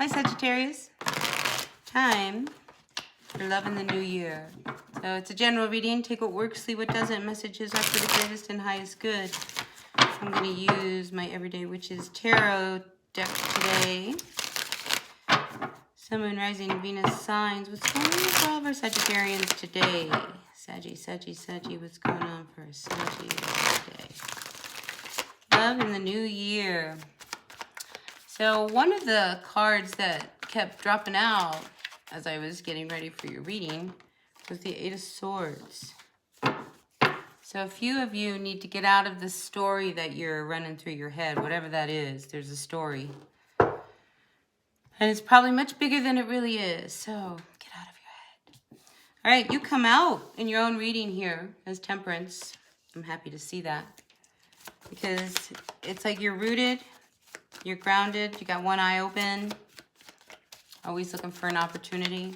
Hi, Sagittarius. Time for love in the new year. So it's a general reading. Take what works, leave what doesn't. Messages are for the greatest and highest good. I'm going to use my Everyday Witches Tarot deck today. Sun, Moon, Rising, Venus signs. What's going on for all of our Sagittarians today? Saggy, what's going on for Saggy today? Love in the new year. So one of the cards that kept dropping out as I was getting ready for your reading was the Eight of Swords. So a few of you need to get out of the story that you're running through your head, whatever that is. There's a story. And it's probably much bigger than it really is. So get out of your head. All right, you come out in your own reading here as Temperance. I'm happy to see that. Because it's like you're rooted, you're grounded, you got one eye open, always looking for an opportunity.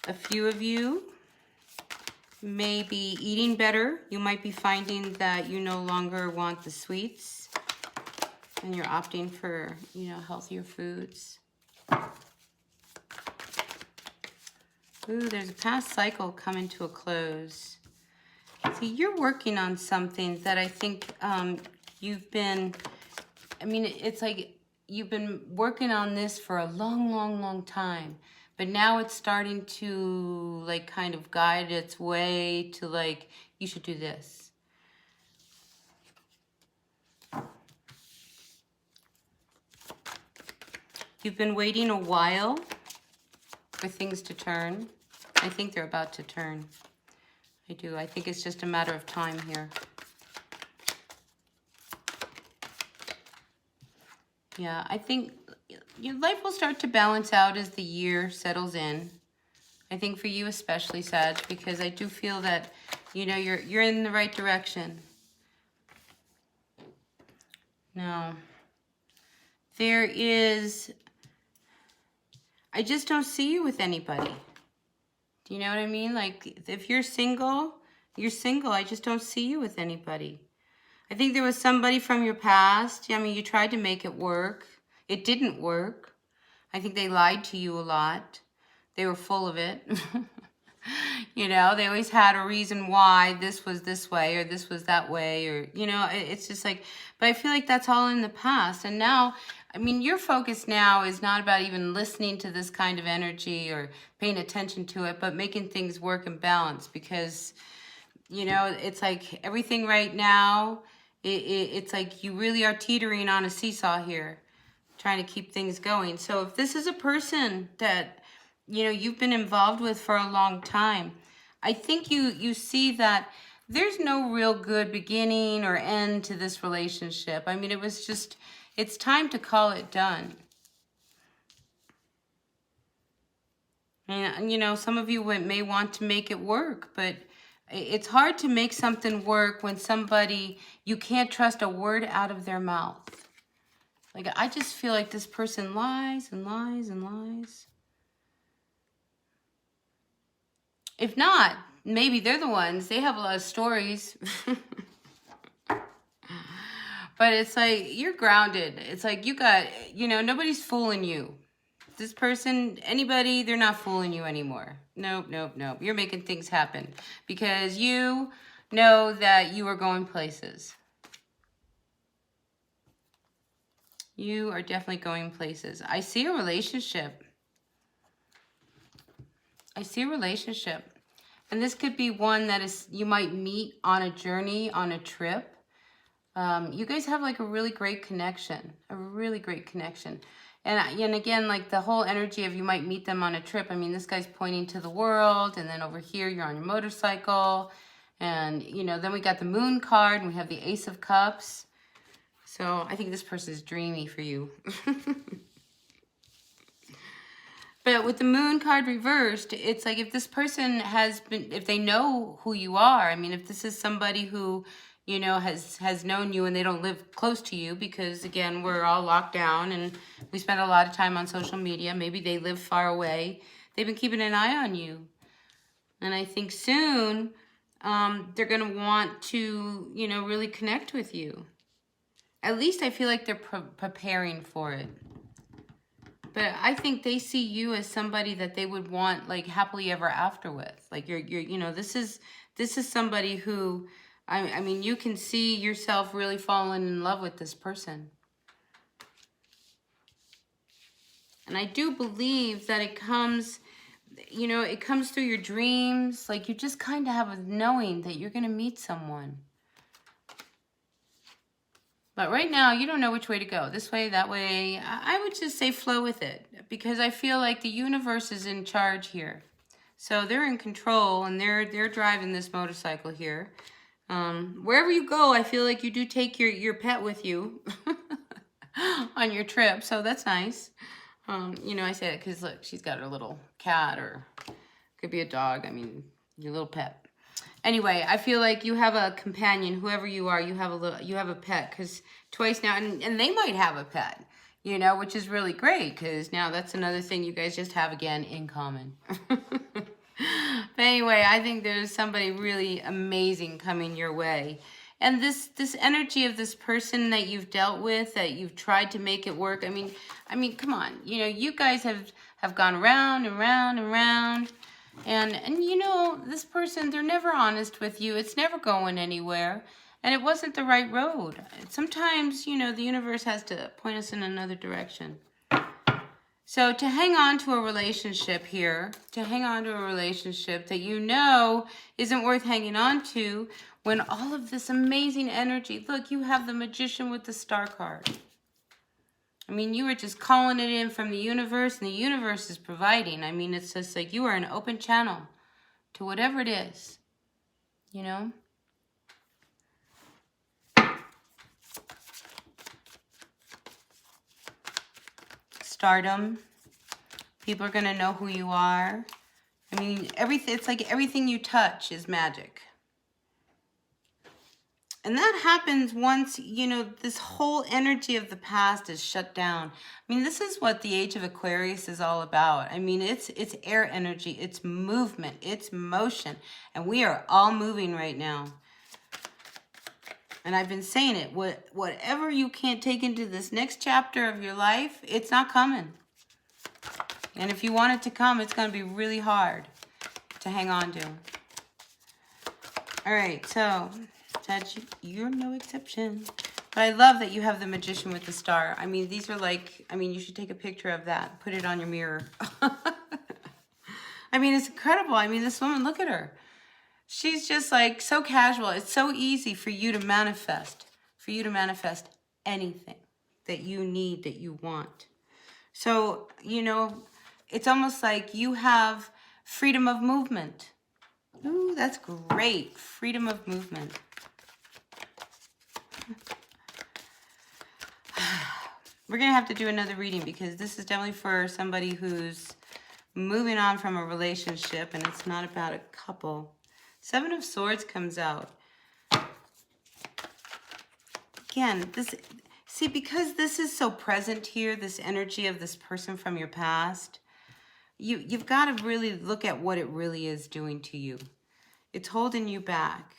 A few of you may be eating better. You might be finding that you no longer want the sweets and you're opting for, healthier foods. Ooh, there's a past cycle coming to a close. See, you're working on something that I think it's like you've been working on this for a long time. But now it's starting to kind of guide its way to you should do this. You've been waiting a while for things to turn. I think they're about to turn. I do. I think it's just a matter of time here. Yeah, I think your life will start to balance out as the year settles in. I think for you especially, Sag, because I do feel that, you're in the right direction. No. I just don't see you with anybody. Do you know what I mean? If you're single, you're single. I just don't see you with anybody. I think there was somebody from your past. You tried to make it work. It didn't work. I think they lied to you a lot. They were full of it. They always had a reason why this was this way or this was that way or, it's just but I feel like that's all in the past. And now, your focus now is not about even listening to this kind of energy or paying attention to it, but making things work and balance because, it's like everything right now, it's like you really are teetering on a seesaw here, trying to keep things going. So if this is a person that, you've been involved with for a long time, I think you see that there's no real good beginning or end to this relationship. It was just, it's time to call it done. And, some of you may want to make it work, but it's hard to make something work when somebody, you can't trust a word out of their mouth. I just feel like this person lies and lies and lies. If not, maybe they're the ones. They have a lot of stories. But it's like, you're grounded. It's like you got, nobody's fooling you. This person, anybody, they're not fooling you anymore. Nope. You're making things happen because you know that you are going places. You are definitely going places. I see a relationship. And this could be one that is you might meet on a journey, on a trip. You guys have a really great connection. And again, the whole energy of you might meet them on a trip. This guy's pointing to the world, and then over here you're on your motorcycle. And, then we got the Moon card, and we have the Ace of Cups. So I think this person is dreamy for you. But with the Moon card reversed, it's like if this person if they know who you are, if this is somebody who, has known you and they don't live close to you because, again, we're all locked down and we spend a lot of time on social media. Maybe they live far away. They've been keeping an eye on you. And I think soon they're going to want to, really connect with you. At least I feel like they're preparing for it. But I think they see you as somebody that they would want like happily ever after with. Like you're you know, this is somebody who I mean, you can see yourself really falling in love with this person. And I do believe that it comes, you know, it comes through your dreams. Like you just kind of have a knowing that you're going to meet someone. But right now, you don't know which way to go. This way, that way. I would just say flow with it. Because I feel like the universe is in charge here. So they're in control and they're driving this motorcycle here. Wherever you go, I feel like you do take your pet with you on your trip. So that's nice. You know, I say that because look, she's got her little cat or could be a dog. I mean, your little pet. Anyway, I feel like you have a companion, whoever you are, you have a pet, because twice now, and they might have a pet, you know, which is really great, because now that's another thing you guys just have again in common. But anyway, I think there's somebody really amazing coming your way. And this energy of this person that you've dealt with, that you've tried to make it work. I mean, come on. You know, you guys have gone round and round and round. And you know, this person, they're never honest with you. It's never going anywhere. And it wasn't the right road. Sometimes, you know, the universe has to point us in another direction. So to hang on to a relationship here, to hang on to a relationship that you know isn't worth hanging on to, when all of this amazing energy, look, you have the Magician with the Star card. I mean, you were just calling it in from the universe, and the universe is providing. I mean, it's just like you are an open channel to whatever it is, you know? Stardom. People are going to know who you are. I mean, everything. It's like everything you touch is magic. And that happens once, you know, this whole energy of the past is shut down. I mean, this is what the age of Aquarius is all about. I mean, it's air energy, it's movement, it's motion. And we are all moving right now. And I've been saying it, whatever you can't take into this next chapter of your life, it's not coming. And if you want it to come, it's going to be really hard to hang on to. All right, so you're no exception. But I love that you have the Magician with the Star. I mean, these are like, I mean, you should take a picture of that. Put it on your mirror. I mean, it's incredible. I mean, this woman, look at her. She's just like so casual. It's so easy for you to manifest. For you to manifest anything that you need, that you want. So, you know, it's almost like you have freedom of movement. Ooh, that's great. Freedom of movement. We're going to have to do another reading because this is definitely for somebody who's moving on from a relationship and it's not about a couple. Seven of Swords comes out. Again, see, because this is so present here, this energy of this person from your past, you've got to really look at what it really is doing to you. It's holding you back.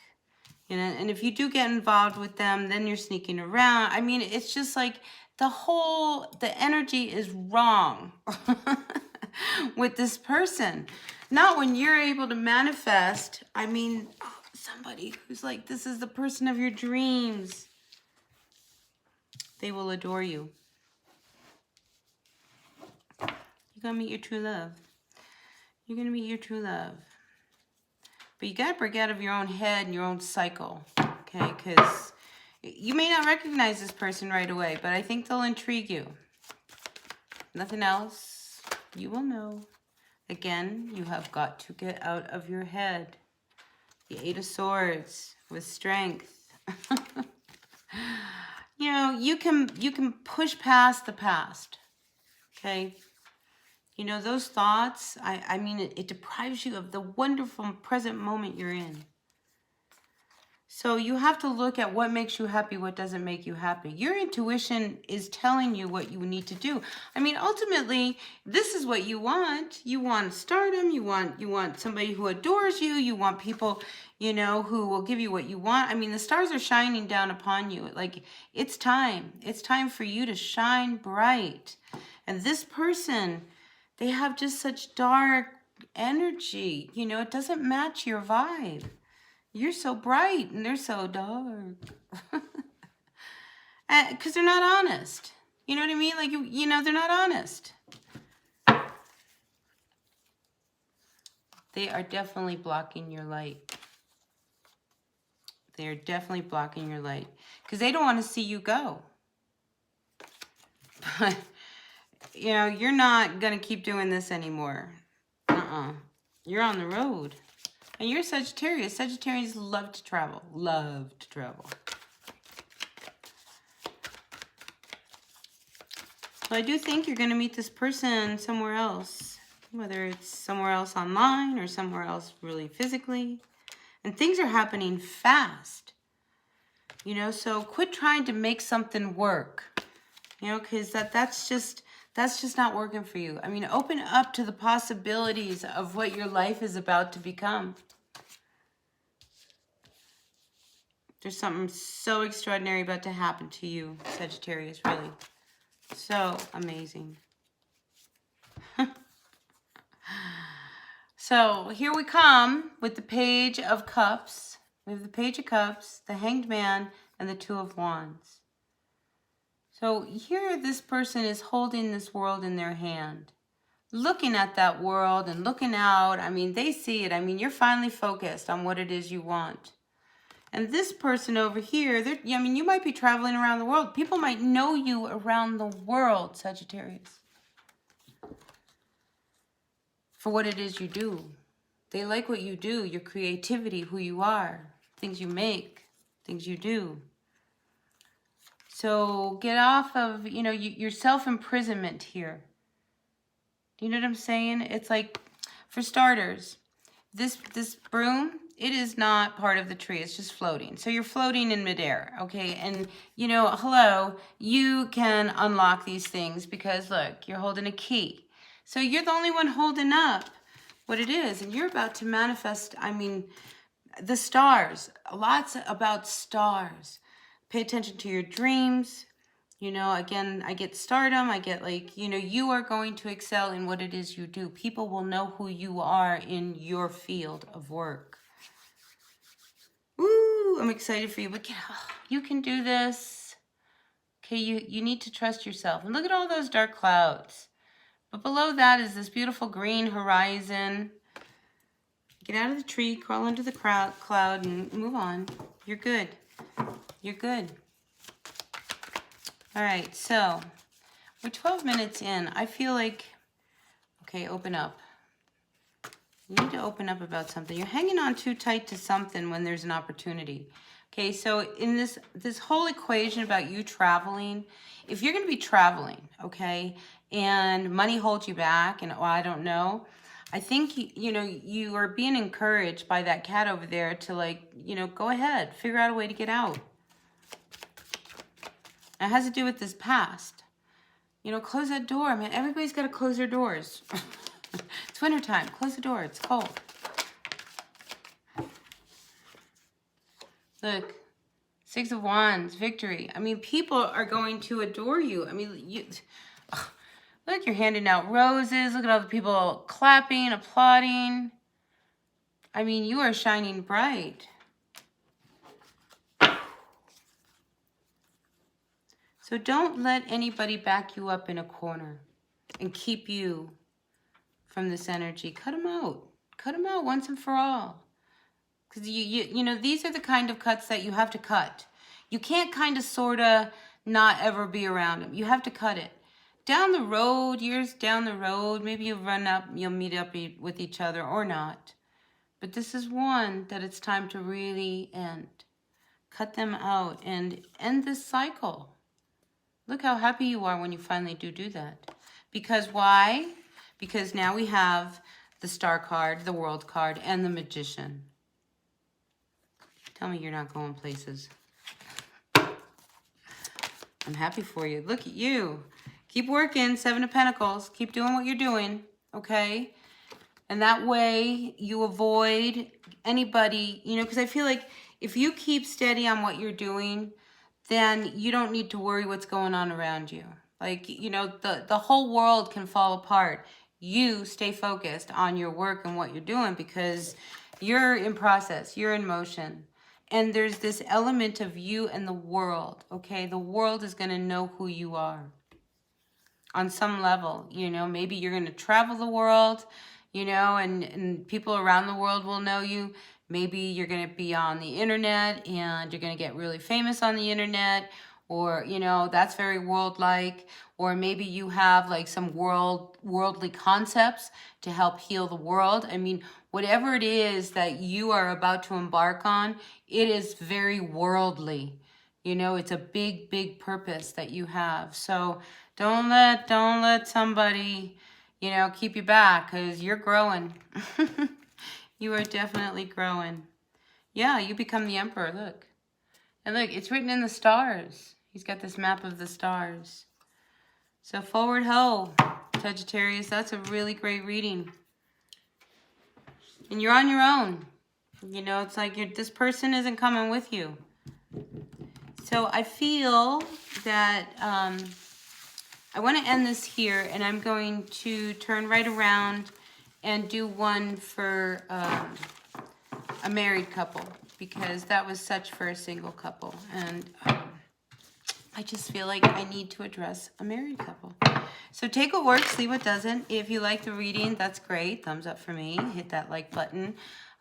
You know, and if you do get involved with them, then you're sneaking around. I mean, it's just like the energy is wrong with this person. Not when you're able to manifest. I mean, somebody who's like, this is the person of your dreams. They will adore you. You're going to meet your true love. You're going to meet your true love. But you got to break out of your own head and your own cycle, okay? Because you may not recognize this person right away, but I think they'll intrigue you. Nothing else. You will know. Again, you have got to get out of your head. The Eight of Swords with strength. You know, you can push past the past, okay? You know, those thoughts, I mean, it deprives you of the wonderful present moment you're in. So you have to look at what makes you happy, what doesn't make you happy. Your intuition is telling you what you need to do. I mean, ultimately, this is what you want. You want stardom. You want somebody who adores you. You want people, you know, who will give you what you want. I mean, the stars are shining down upon you. Like, it's time. It's time for you to shine bright. And this person, they have just such dark energy. You know, it doesn't match your vibe. You're so bright and they're so dark. Because they're not honest. You know what I mean? Like, you know, they're not honest. They are definitely blocking your light. They're definitely blocking your light. Because they don't want to see you go. But, you know, you're not going to keep doing this anymore. You're on the road. And you're Sagittarius. Sagittarians love to travel. Love to travel. So I do think you're going to meet this person somewhere else. Whether it's somewhere else online or somewhere else really physically. And things are happening fast. You know, so quit trying to make something work. You know, because that's just not working for you. I mean, open up to the possibilities of what your life is about to become. There's something so extraordinary about to happen to you, Sagittarius, really. So amazing. So here we come with the Page of Cups. We have the Page of Cups, the Hanged Man, and the Two of Wands. So here this person is holding this world in their hand. Looking at that world and looking out. I mean, they see it. I mean, you're finally focused on what it is you want. And this person over here, I mean, you might be traveling around the world. People might know you around the world, Sagittarius, for what it is you do. They like what you do, your creativity, who you are, things you make, things you do. So get off of, you know, your self-imprisonment here. Do you know what I'm saying? It's like, for starters, this broom, it is not part of the tree. It's just floating. So you're floating in midair, okay? And, you know, hello, you can unlock these things because, look, you're holding a key. So you're the only one holding up what it is. And you're about to manifest, I mean, the stars. Lots about stars. Pay attention to your dreams. You know, again, I get stardom. I get like, you know, you are going to excel in what it is you do. People will know who you are in your field of work. Woo, I'm excited for you. But you can do this. Okay, you need to trust yourself. And look at all those dark clouds. But below that is this beautiful green horizon. Get out of the tree, crawl into the cloud, and move on. You're good. You're good. All right, so we're 12 minutes in. I feel like, okay, open up. You need to open up about something. You're hanging on too tight to something when there's an opportunity. Okay, so in this whole equation about you traveling, if you're going to be traveling, okay, and money holds you back, and I don't know, I think, you know, you are being encouraged by that cat over there to, like, you know, go ahead, figure out a way to get out. It has to do with this past. You know, close that door. Man, everybody's got to close their doors. It's wintertime. Close the door. It's cold. Look. Six of Wands. Victory. I mean, people are going to adore you. I mean, look, you're handing out roses. Look at all the people clapping, applauding. I mean, you are shining bright. So don't let anybody back you up in a corner and keep you from this energy. Cut them out. Cut them out once and for all. Because, you know, these are the kind of cuts that you have to cut. You can't kind of, sort of, not ever be around them. You have to cut it. Down the road, years down the road, maybe you'll meet up with each other or not. But this is one that it's time to really end. Cut them out and end this cycle. Look how happy you are when you finally do that. Because why? Because now we have the Star card, the World card, and the Magician. Tell me you're not going places. I'm happy for you. Look at you. Keep working, Seven of Pentacles. Keep doing what you're doing, okay? And that way you avoid anybody, you know, because I feel like if you keep steady on what you're doing, then you don't need to worry what's going on around you. Like, you know, the whole world can fall apart. You stay focused on your work and what you're doing because you're in process, you're in motion. And there's this element of you and the world, okay? The world is going to know who you are on some level. You know, maybe you're going to travel the world, you know, and people around the world will know you. Maybe you're going to be on the internet and you're going to get really famous on the internet, or, you know, that's very world-like. Or maybe you have like some worldly concepts to help heal the world. I mean, whatever it is that you are about to embark on, it is very worldly. You know, it's a big, big purpose that you have. So don't let somebody, you know, keep you back, because you're growing. You are definitely growing. Yeah, you become the emperor. Look. And look, it's written in the stars. He's got this map of the stars. So forward ho, Sagittarius. That's a really great reading. And you're on your own. You know, it's like this person isn't coming with you. So I feel that I want to end this here, and I'm going to turn right around and do one for a married couple, because that was such for a single couple. And I just feel like I need to address a married couple. So take what works, leave what doesn't. If you like the reading, that's great. Thumbs up for me. Hit that like button.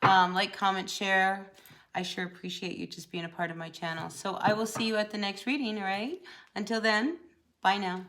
Like, comment, share. I sure appreciate you just being a part of my channel. So I will see you at the next reading, all right? Until then, bye now.